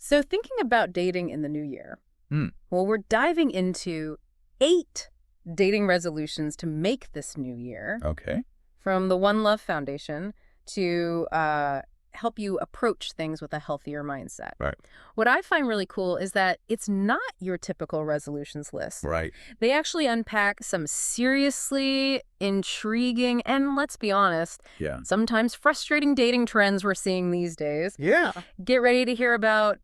So thinking about dating in the new year, Hmm. well, we're diving into 8 dating resolutions to make this new year Okay. from the One Love Foundation to help you approach things with a healthier mindset. Right. What I find really cool is that it's not your typical resolutions list. Right. They actually unpack some seriously intriguing and, let's be honest, Yeah. sometimes frustrating dating trends we're seeing these days. Yeah. Get ready to hear about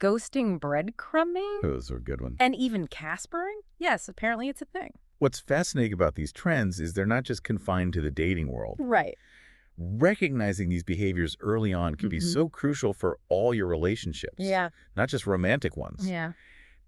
ghosting, breadcrumbing, Those are good ones. and even Caspering. Yes, apparently it's a thing. What's fascinating about these trends is they're not just confined to the dating world. Right. Recognizing these behaviors early on can be so crucial for all your relationships. Yeah. Not just romantic ones. Yeah.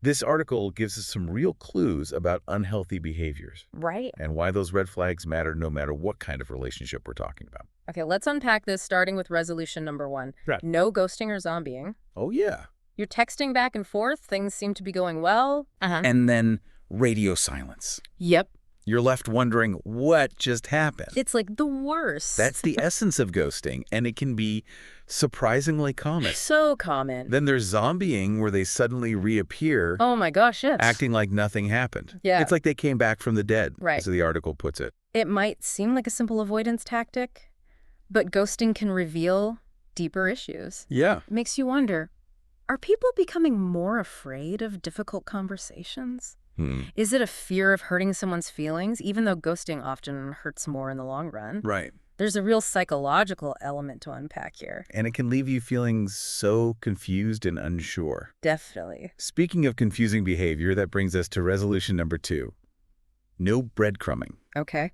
This article gives us some real clues about unhealthy behaviors Right. and why those red flags matter no matter what kind of relationship we're talking about. Okay, let's unpack this starting with resolution number 1. Right. No ghosting or zombieing. Oh, yeah. You're texting back and forth. Things seem to be going well. And then radio silence. Yep. You're left wondering what just happened. It's like the worst. That's the essence of ghosting, and it can be surprisingly common. so common. Then there's zombieing, where they suddenly reappear, Oh my gosh, yes. acting like nothing happened. Yeah. It's like they came back from the dead, Right. as the article puts it. It might seem like a simple avoidance tactic, but ghosting can reveal deeper issues. Yeah. It makes you wonder, are people becoming more afraid of difficult conversations? Is it a fear of hurting someone's feelings, even though ghosting often hurts more in the long run? Right. There's a real psychological element to unpack here. And it can leave you feeling so confused and unsure. Definitely. Speaking of confusing behavior, that brings us to resolution number 2. No breadcrumbing. Okay.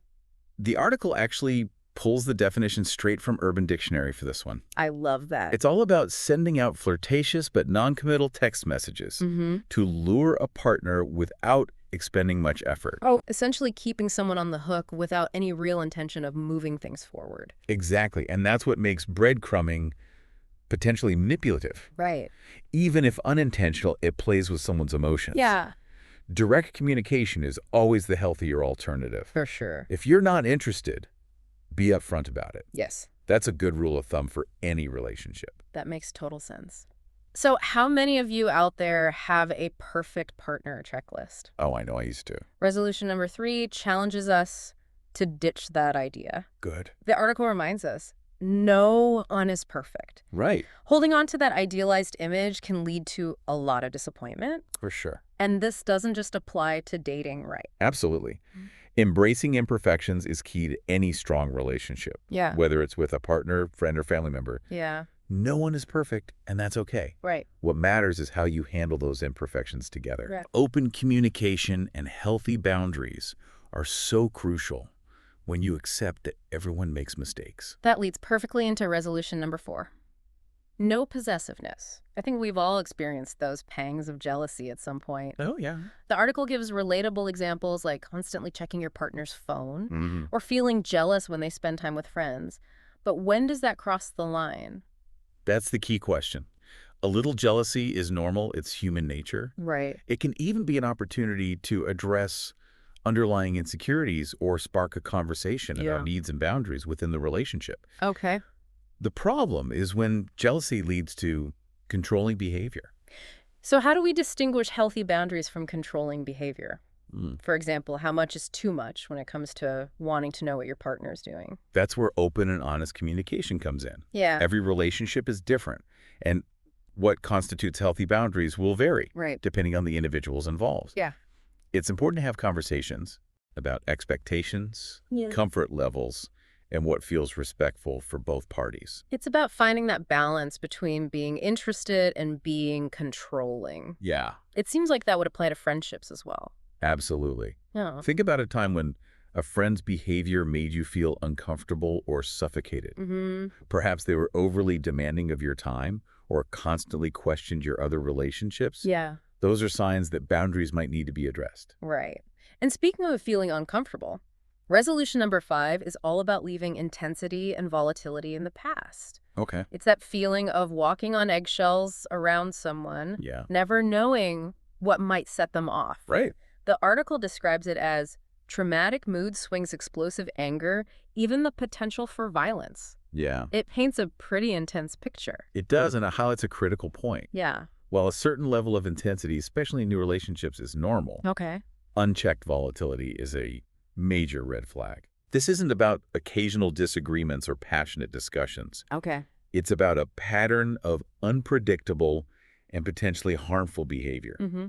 The article actually pulls the definition straight from Urban Dictionary for this one. I love that. It's all about sending out flirtatious but non-committal text messages to lure a partner without expending much effort. Oh, essentially keeping someone on the hook without any real intention of moving things forward. Exactly. And that's what makes breadcrumbing potentially manipulative. Right. Even if unintentional, it plays with someone's emotions. Yeah. Direct communication is always the healthier alternative. For sure. If you're not interested, be upfront about it. Yes. That's a good rule of thumb for any relationship. That makes total sense. So how many of you out there have a perfect partner checklist? Oh, I know I used to. Resolution number 3 challenges us to ditch that idea. Good. The article reminds us, no one is perfect. Right. Holding on to that idealized image can lead to a lot of disappointment. For sure. And this doesn't just apply to dating, right? Absolutely. Embracing imperfections is key to any strong relationship. Yeah. Whether it's with a partner, friend, or family member. Yeah. No one is perfect, and that's okay. Right. What matters is how you handle those imperfections together. Right. Open communication and healthy boundaries are so crucial when you accept that everyone makes mistakes. That leads perfectly into resolution number 4. No possessiveness. I think we've all experienced those pangs of jealousy at some point. Oh, yeah. The article gives relatable examples like constantly checking your partner's phone Mm-hmm. or feeling jealous when they spend time with friends. But when does that cross the line? That's the key question. A little jealousy is normal. It's human nature. Right. It can even be an opportunity to address underlying insecurities or spark a conversation Yeah. about needs and boundaries within the relationship. Okay. The problem is when jealousy leads to controlling behavior. So how do we distinguish healthy boundaries from controlling behavior? Mm. For example, how much is too much when it comes to wanting to know what your partner's doing? That's where open and honest communication comes in. Yeah. Every relationship is different, and what constitutes healthy boundaries will vary Right. depending on the individuals involved. Yeah. It's important to have conversations about expectations, Yeah. comfort levels, and what feels respectful for both parties. It's about finding that balance between being interested and being controlling. Yeah, It seems like that would apply to friendships as well. absolutely. Yeah. Think about a time when a friend's behavior made you feel uncomfortable or suffocated. Mm-hmm. Perhaps they were overly demanding of your time or constantly questioned your other relationships. Yeah. Those are signs that boundaries might need to be addressed. Right. And speaking of feeling uncomfortable, resolution number 5 is all about leaving intensity and volatility in the past. Okay. It's that feeling of walking on eggshells around someone, Yeah. never knowing what might set them off. Right. The article describes it as traumatic mood swings, explosive anger, even the potential for violence. Yeah. It paints a pretty intense picture. It does, and it highlights a critical point. Yeah. While a certain level of intensity, especially in new relationships, is normal, Okay. unchecked volatility is a major red flag. This isn't about occasional disagreements or passionate discussions. Okay. It's about a pattern of unpredictable and potentially harmful behavior. Mm-hmm.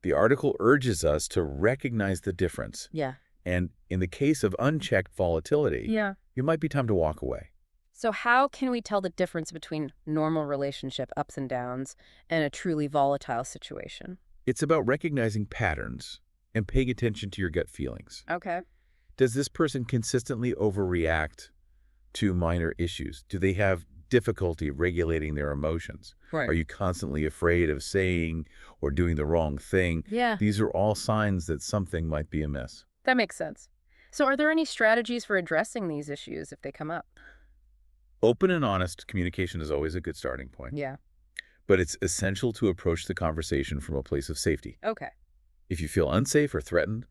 The article urges us to recognize the difference. Yeah. And in the case of unchecked volatility, Yeah. it might be time to walk away. So how can we tell the difference between normal relationship ups and downs and a truly volatile situation? It's about recognizing patterns and paying attention to your gut feelings. Okay. Does this person consistently overreact to minor issues? Do they have difficulty regulating their emotions? Right. Are you constantly afraid of saying or doing the wrong thing? Yeah, These are all signs that something might be amiss. that makes sense. So are there any strategies for addressing these issues if they come up? Open and honest communication is always a good starting point, Yeah. but it's essential to approach the conversation from a place of safety. Okay. If you feel unsafe or threatened,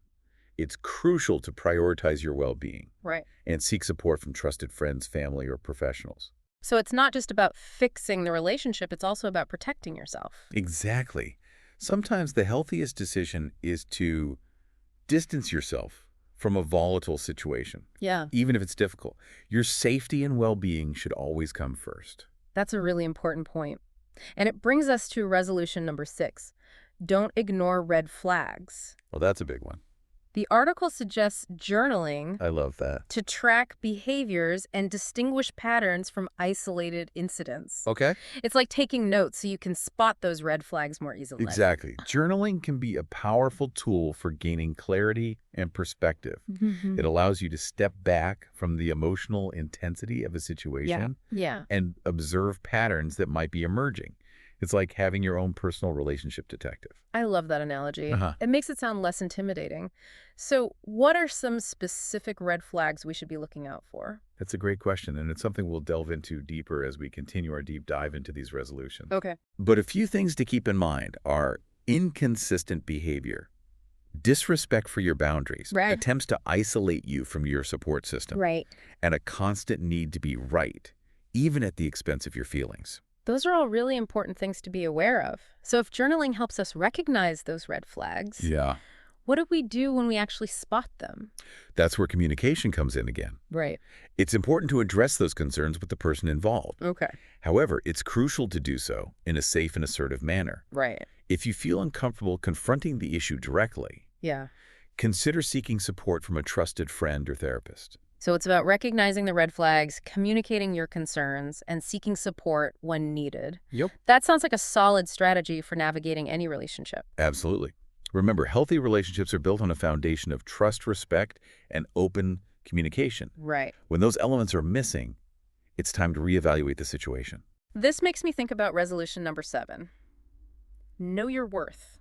it's crucial to prioritize your well-being Right. and seek support from trusted friends, family, or professionals. So it's not just about fixing the relationship, it's also about protecting yourself. Exactly. Sometimes the healthiest decision is to distance yourself from a volatile situation, Yeah. even if it's difficult. Your safety and well-being should always come first. That's a really important point. And it brings us to resolution number 6. Don't ignore red flags. Well, that's a big one. The article suggests journaling I love that. to track behaviors and distinguish patterns from isolated incidents. Okay. It's like taking notes so you can spot those red flags more easily. Exactly. Journaling can be a powerful tool for gaining clarity and perspective. Mhm. It allows you to step back from the emotional intensity of a situation Yeah. and observe patterns that might be emerging. It's like having your own personal relationship detective. I love that analogy. Uh-huh. It makes it sound less intimidating. So what are some specific red flags we should be looking out for? That's a great question, and it's something we'll delve into deeper as we continue our deep dive into these resolutions. Okay. But a few things to keep in mind are inconsistent behavior, disrespect for your boundaries, Right. attempts to isolate you from your support system, Right. and a constant need to be right, even at the expense of your feelings. Those are all really important things to be aware of. So if journaling helps us recognize those red flags, Yeah. what do we do when we actually spot them? That's where communication comes in again. Right. It's important to address those concerns with the person involved. Okay. However, it's crucial to do so in a safe and assertive manner. Right. If you feel uncomfortable confronting the issue directly, Yeah. consider seeking support from a trusted friend or therapist. So it's about recognizing the red flags, communicating your concerns, and seeking support when needed. Yep. That sounds like a solid strategy for navigating any relationship. Absolutely. Remember, healthy relationships are built on a foundation of trust, respect, and open communication. Right. When those elements are missing, it's time to reevaluate the situation. This makes me think about resolution number 7. Know your worth.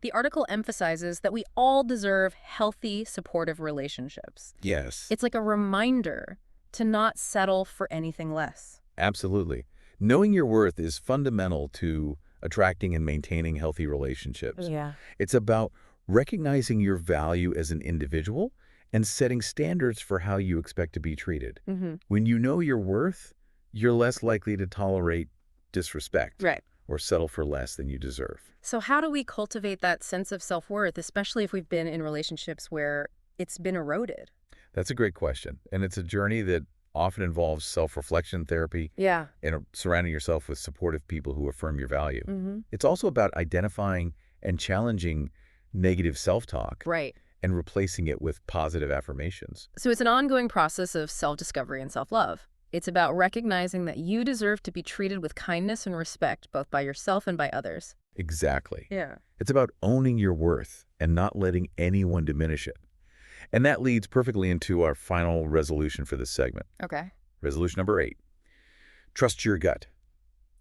The article emphasizes that we all deserve healthy, supportive relationships. Yes. It's like a reminder to not settle for anything less. Absolutely. Knowing your worth is fundamental to attracting and maintaining healthy relationships. Yeah. It's about recognizing your value as an individual and setting standards for how you expect to be treated. Mm-hmm. When you know your worth, you're less likely to tolerate disrespect Right. or settle for less than you deserve. So how do we cultivate that sense of self-worth, especially if we've been in relationships where it's been eroded? That's a great question. And it's a journey that often involves self-reflection therapy Yeah. and surrounding yourself with supportive people who affirm your value. Mm-hmm. It's also about identifying and challenging negative self-talk Right. and replacing it with positive affirmations. So it's an ongoing process of self-discovery and self-love. It's about recognizing that you deserve to be treated with kindness and respect, both by yourself and by others. Exactly. Yeah. It's about owning your worth and not letting anyone diminish it. And that leads perfectly into our final resolution for this segment. Okay. Resolution number 8. Trust your gut.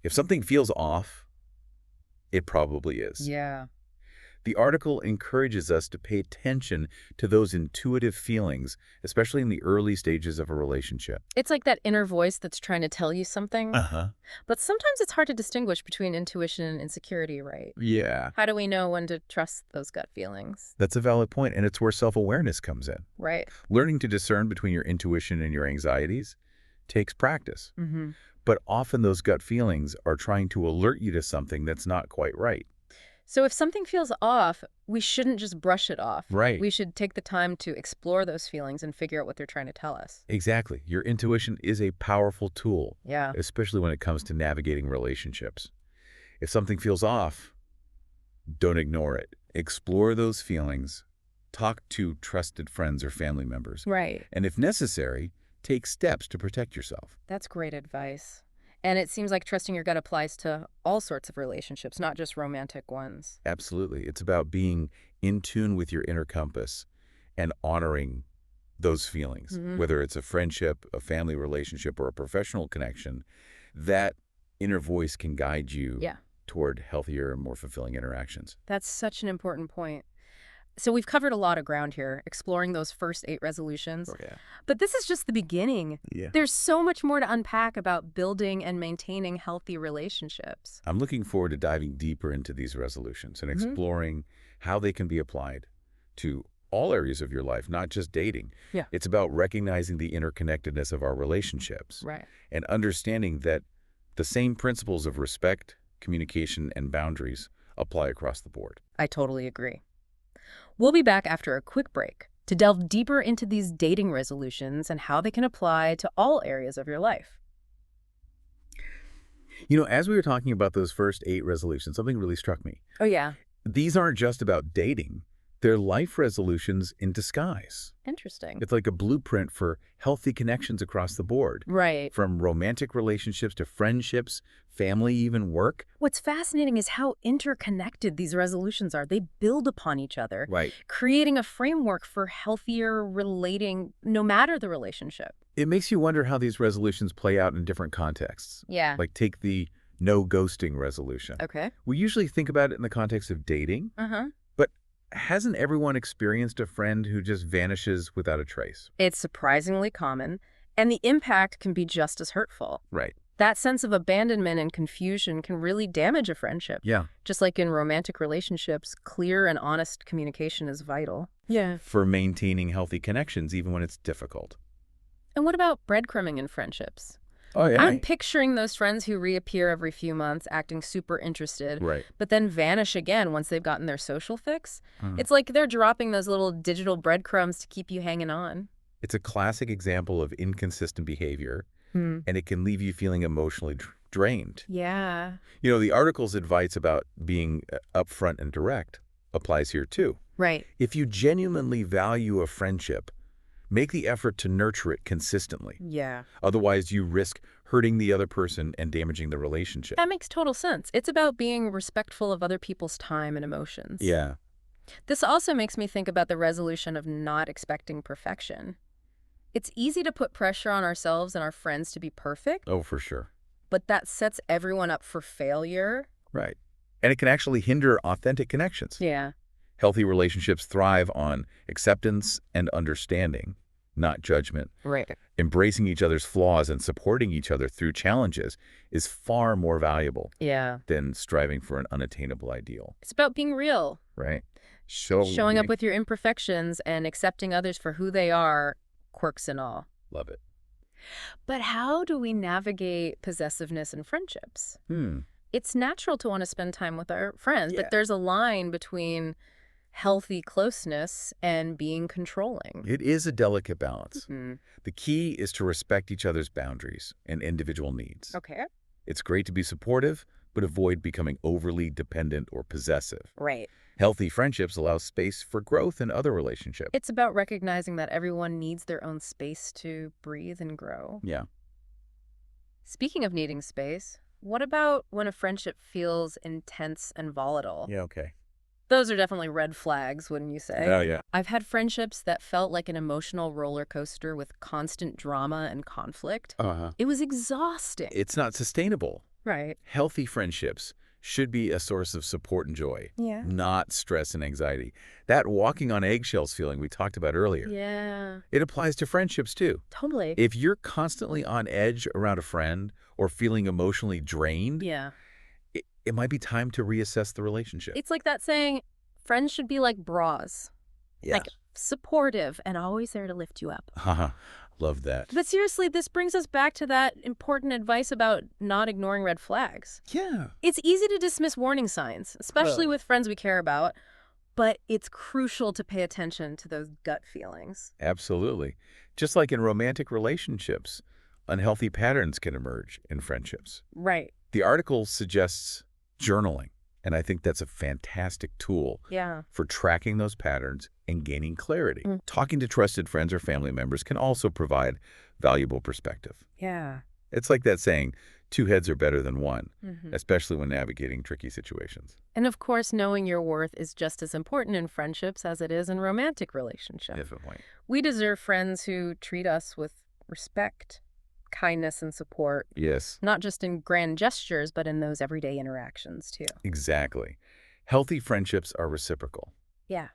If something feels off, it probably is. Yeah. The article encourages us to pay attention to those intuitive feelings, especially in the early stages of a relationship. It's like that inner voice that's trying to tell you something. Uh-huh. But sometimes it's hard to distinguish between intuition and insecurity, right? Yeah. How do we know when to trust those gut feelings? That's a valid point, and it's where self-awareness comes in. Right. Learning to discern between your intuition and your anxieties takes practice. Mm-hmm. But often those gut feelings are trying to alert you to something that's not quite right. So if something feels off, we shouldn't just brush it off. Right. We should take the time to explore those feelings and figure out what they're trying to tell us. Exactly. Your intuition is a powerful tool, Yeah. especially when it comes to navigating relationships. If something feels off, don't ignore it. Explore those feelings. Talk to trusted friends or family members. Right. And if necessary, take steps to protect yourself. That's great advice. And it seems like trusting your gut applies to all sorts of relationships, not just romantic ones. Absolutely. It's about being in tune with your inner compass and honoring those feelings, whether it's a friendship, a family relationship, or a professional connection. That inner voice can guide you toward healthier and more fulfilling interactions. That's such an important point. So we've covered a lot of ground here, exploring those first 8 resolutions. Oh, yeah. But this is just the beginning. Yeah. There's so much more to unpack about building and maintaining healthy relationships. I'm looking forward to diving deeper into these resolutions and exploring how they can be applied to all areas of your life, not just dating. Yeah. It's about recognizing the interconnectedness of our relationships. Right. And understanding that the same principles of respect, communication, and boundaries apply across the board. I totally agree. We'll be back after a quick break to delve deeper into these dating resolutions and how they can apply to all areas of your life. You know, as we were talking about those first 8 resolutions, something really struck me. Oh, yeah. These aren't just about dating. They're life resolutions in disguise. Interesting. It's like a blueprint for healthy connections across the board. Right. From romantic relationships to friendships, family, even work. What's fascinating is how interconnected these resolutions are. They build upon each other, Right. creating a framework for healthier relating no matter the relationship. It makes you wonder how these resolutions play out in different contexts. Yeah. Like take the no ghosting resolution. Okay. We usually think about it in the context of dating, Uh-huh. but hasn't everyone experienced a friend who just vanishes without a trace? It's surprisingly common, and the impact can be just as hurtful. Right. That sense of abandonment and confusion can really damage a friendship. Yeah. Just like in romantic relationships, clear and honest communication is vital. Yeah. For maintaining healthy connections, even when it's difficult. And what about breadcrumbing in friendships? Oh, yeah. I'm picturing those friends who reappear every few months, acting super interested, Right. but then vanish again once they've gotten their social fix. It's like they're dropping those little digital breadcrumbs to keep you hanging on. It's a classic example of inconsistent behavior, and it can leave you feeling emotionally drained. Yeah. You know, the article's advice about being upfront and direct applies here too. Right. If you genuinely value a friendship, make the effort to nurture it consistently. Yeah. Otherwise, you risk hurting the other person and damaging the relationship. That makes total sense. It's about being respectful of other people's time and emotions. Yeah. This also makes me think about the resolution of not expecting perfection. It's easy to put pressure on ourselves and our friends to be perfect, Oh, for sure. but that sets everyone up for failure. Right. And it can actually hinder authentic connections. Yeah. Healthy relationships thrive on acceptance and understanding, not judgment. Right. Embracing each other's flaws and supporting each other through challenges is far more valuable Yeah. than striving for an unattainable ideal, It's about being real, right? showing up with your imperfections and accepting others for who they are, quirks and all. Love it. But how do we navigate possessiveness in friendships? It's natural to want to spend time with our friends, Yeah. but there's a line between healthy closeness and being controlling. It is a delicate balance. Mhm. The key is to respect each other's boundaries and individual needs. Okay. It's great to be supportive, but avoid becoming overly dependent or possessive. Right. Healthy friendships allow space for growth in other relationships. It's about recognizing that everyone needs their own space to breathe and grow. Yeah. Speaking of needing space, what about when a friendship feels intense and volatile? Yeah, okay. Those are definitely red flags, wouldn't you say? Oh, yeah. I've had friendships that felt like an emotional roller coaster with constant drama and conflict. Uh-huh. It was exhausting. It's not sustainable. Right. Healthy friendships should be a source of support and joy, Yeah. not stress and anxiety. That walking on eggshells feeling we talked about earlier, Yeah. it applies to friendships too. Totally. If you're constantly on edge around a friend or feeling emotionally drained, Yeah. it might be time to reassess the relationship. It's like that saying, friends should be like bras. Yeah. Like supportive and always there to lift you up. Haha, love that. But seriously, this brings us back to that important advice about not ignoring red flags. Yeah. It's easy to dismiss warning signs, especially with friends we care about, but it's crucial to pay attention to those gut feelings. Absolutely. Just like in romantic relationships, unhealthy patterns can emerge in friendships. Right. The article suggests journaling, and I think that's a fantastic tool Yeah. for tracking those patterns and gaining clarity. Talking to trusted friends or family members can also provide valuable perspective. Yeah. It's like that saying, two heads are better than one, Mm-hmm. especially when navigating tricky situations. And of course, knowing your worth is just as important in friendships as it is in romantic relationships. Definitely. We deserve friends who treat us with respect, kindness, and support, Yes, not just in grand gestures, but in those everyday interactions, too. exactly. Healthy friendships are reciprocal. Yeah.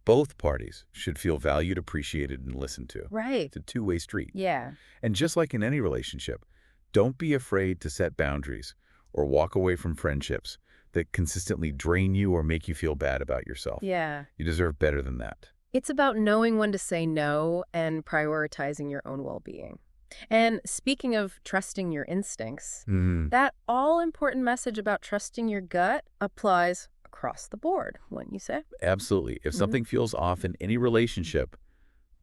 Both parties should feel valued, appreciated, and listened to. Right. It's a two-way street. Yeah. And just like in any relationship, don't be afraid to set boundaries or walk away from friendships that consistently drain you or make you feel bad about yourself. Yeah. You deserve better than that. It's about knowing when to say no and prioritizing your own well-being. And speaking of trusting your instincts, that all-important message about trusting your gut applies across the board, wouldn't you say? Absolutely. If something feels off in any relationship,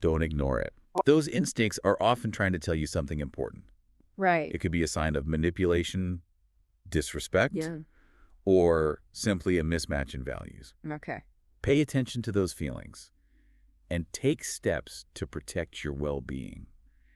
don't ignore it. Those instincts are often trying to tell you something important. Right. It could be a sign of manipulation, disrespect, Yeah. or simply a mismatch in values. Okay. Pay attention to those feelings and take steps to protect your well-being.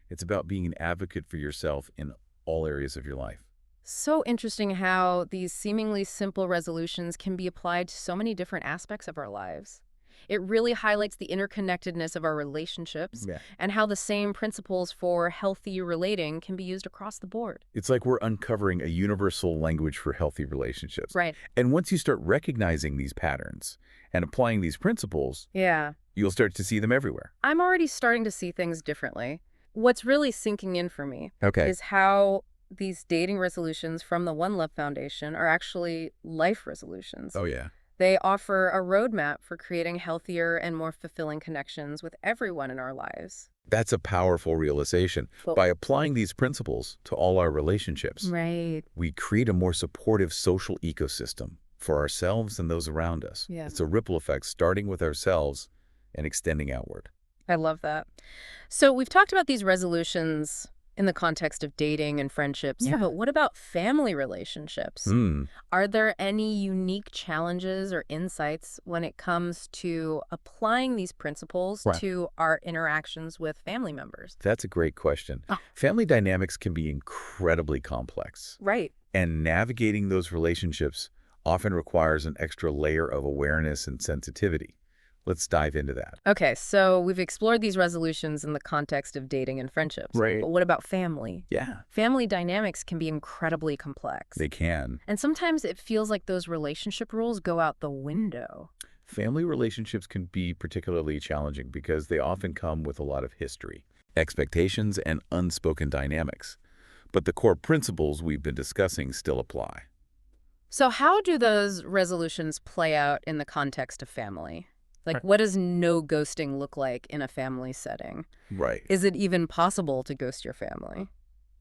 It's about being an advocate for yourself in all areas of your life. So interesting how these seemingly simple resolutions can be applied to so many different aspects of our lives. It really highlights the interconnectedness of our relationships and how the same principles for healthy relating can be used across the board. It's like we're uncovering a universal language for healthy relationships. Right. And once you start recognizing these patterns and applying these principles, Yeah. you'll start to see them everywhere. I'm already starting to see things differently. What's really sinking in for me Okay. is how these dating resolutions from the One Love Foundation are actually life resolutions. Oh, yeah. They offer a roadmap for creating healthier and more fulfilling connections with everyone in our lives. That's a powerful realization. Well- By applying these principles to all our relationships, Right. we create a more supportive social ecosystem for ourselves and those around us. Yeah. It's a ripple effect starting with ourselves and extending outward. I love that. So we've talked about these resolutions in the context of dating and friendships, Yeah. but what about family relationships? Are there any unique challenges or insights when it comes to applying these principles Right. to our interactions with family members? That's a great question. Oh. Family dynamics can be incredibly complex, Right. and navigating those relationships often requires an extra layer of awareness and sensitivity. Let's dive into that. Okay, so we've explored these resolutions in the context of dating and friendships. Right. But what about family? Yeah, Family dynamics can be incredibly complex. they can. And sometimes it feels like those relationship rules go out the window. Family relationships can be particularly challenging because they often come with a lot of history, expectations, and unspoken dynamics. But the core principles we've been discussing still apply. So how do those resolutions play out in the context of family? Like, what does no ghosting look like in a family setting? Right. Is it even possible to ghost your family?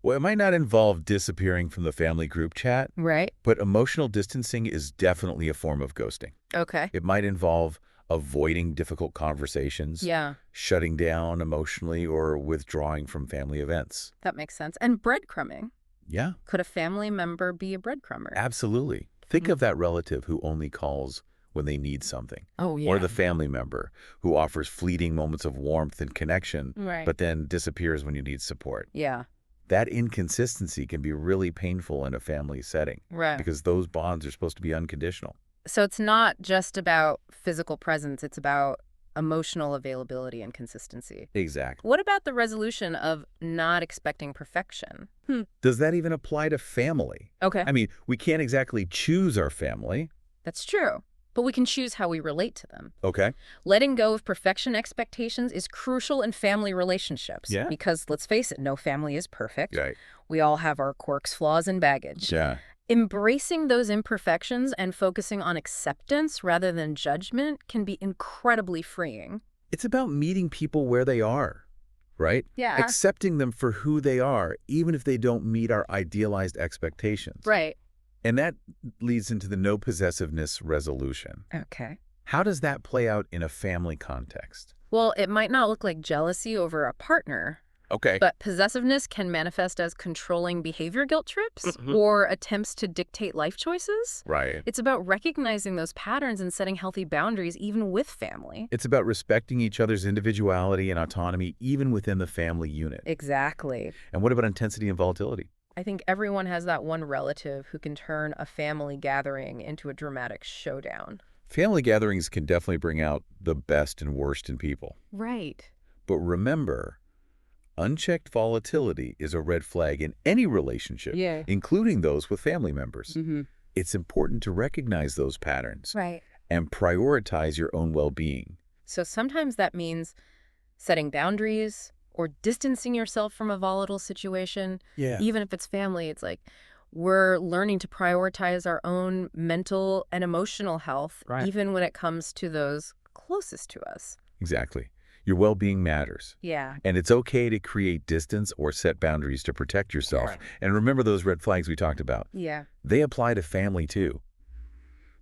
Well, it might not involve disappearing from the family group chat, Right? but emotional distancing is definitely a form of ghosting. Okay. It might involve avoiding difficult conversations, Yeah, shutting down emotionally, or withdrawing from family events. that makes sense. And breadcrumbing. Yeah, Could a family member be a breadcrumber? absolutely. Think of that relative who only calls when they need something, Oh, yeah. or the family member who offers fleeting moments of warmth and connection, Right. but then disappears when you need support. Yeah, That inconsistency can be really painful in a family setting right. because those bonds are supposed to be unconditional. So it's not just about physical presence. It's about emotional availability and consistency. Exactly. What about the resolution of not expecting perfection? Does that even apply to family? Okay. I mean, we can't exactly choose our family. That's true. But we can choose how we relate to them. Okay. Letting go of perfection expectations is crucial in family relationships. Yeah. Because, let's face it, no family is perfect. Right. We all have our quirks, flaws, and baggage. Yeah. Embracing those imperfections and focusing on acceptance rather than judgment can be incredibly freeing. It's about meeting people where they are, right? Yeah. Accepting them for who they are, even if they don't meet our idealized expectations. Right. And that leads into the no possessiveness resolution. Okay. How does that play out in a family context? Well, it might not look like jealousy over a partner, Okay. but possessiveness can manifest as controlling behavior guilt trips or attempts to dictate life choices. Right. It's about recognizing those patterns and setting healthy boundaries even with family. It's about respecting each other's individuality and autonomy, even within the family unit. Exactly. And what about intensity and volatility? I think everyone has that one relative who can turn a family gathering into a dramatic showdown. Family gatherings can definitely bring out the best and worst in people. Right. But remember, unchecked volatility is a red flag in any relationship, Yeah. including those with family members. Mm-hmm. It's important to recognize those patterns Right. and prioritize your own well-being. So sometimes that means setting boundaries or distancing yourself from a volatile situation. Yeah. Even if it's family, it's like we're learning to prioritize our own mental and emotional health, Right. even when it comes to those closest to us. Exactly. Your well-being matters. Yeah. And it's okay to create distance or set boundaries to protect yourself. Right. And remember those red flags we talked about. Yeah. They apply to family too.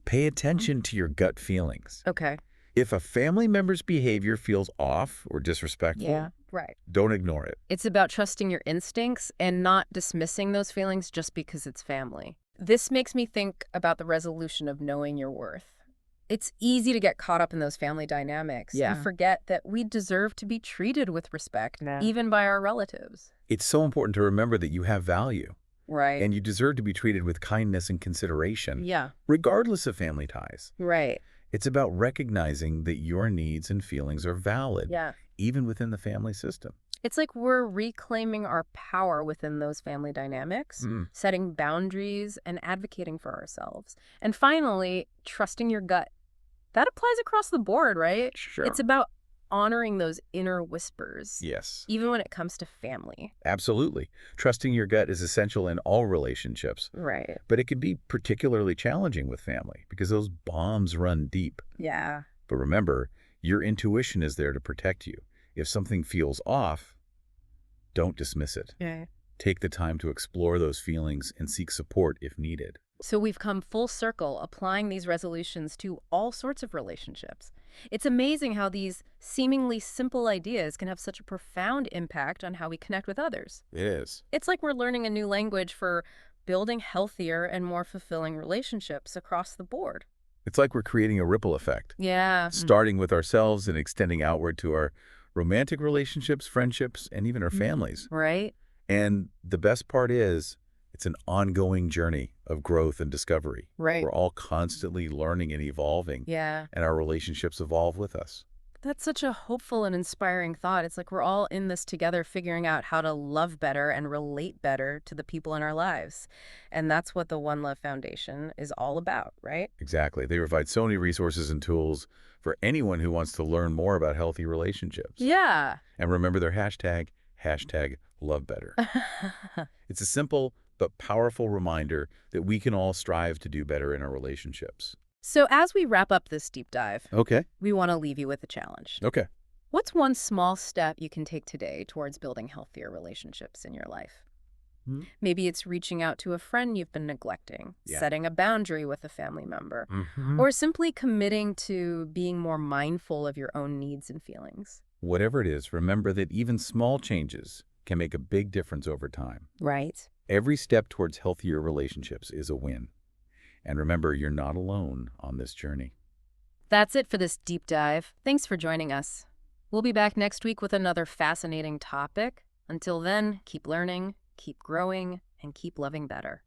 Pay attention to your gut feelings. Okay. If a family member's behavior feels off or disrespectful, Yeah. Right. don't ignore it. It's about trusting your instincts and not dismissing those feelings just because it's family. This makes me think about the resolution of knowing your worth. It's easy to get caught up in those family dynamics and forget that we deserve to be treated with respect, even by our relatives. It's so important to remember that you have value. Right. And you deserve to be treated with kindness and consideration, Yeah. regardless of family ties. Right. It's about recognizing that your needs and feelings are valid, Yeah. even within the family system. It's like we're reclaiming our power within those family dynamics, setting boundaries and advocating for ourselves. And finally, trusting your gut. That applies across the board, right? Sure. It's about honoring those inner whispers. Yes. Even when it comes to family. Absolutely. Trusting your gut is essential in all relationships. Right. But it can be particularly challenging with family because those bonds run deep. Yeah. But remember, your intuition is there to protect you. If something feels off, don't dismiss it. Yeah. Take the time to explore those feelings and seek support if needed. So we've come full circle applying these resolutions to all sorts of relationships. It's amazing how these seemingly simple ideas can have such a profound impact on how we connect with others. It is. It's like we're learning a new language for building healthier and more fulfilling relationships across the board. It's like we're creating a ripple effect, Yeah. starting with ourselves and extending outward to our romantic relationships, friendships, and even our families. Right? And the best part is, it's an ongoing journey of growth and discovery. Right. We're all constantly learning and evolving, Yeah. and our relationships evolve with us. That's such a hopeful and inspiring thought. It's like we're all in this together, figuring out how to love better and relate better to the people in our lives. And that's what the One Love Foundation is all about, right? Exactly. They provide so many resources and tools for anyone who wants to learn more about healthy relationships. Yeah. And remember their hashtag #LoveBetter. It's a simple but powerful reminder that we can all strive to do better in our relationships. So as we wrap up this deep dive, Okay. we want to leave you with a challenge. Okay. What's one small step you can take today towards building healthier relationships in your life? Maybe it's reaching out to a friend you've been neglecting, setting a boundary with a family member, or simply committing to being more mindful of your own needs and feelings. Whatever it is, remember that even small changes can make a big difference over time. Right. Every step towards healthier relationships is a win. And remember, you're not alone on this journey. That's it for this deep dive. Thanks for joining us. We'll be back next week with another fascinating topic. Until then, keep learning, keep growing, and keep loving better.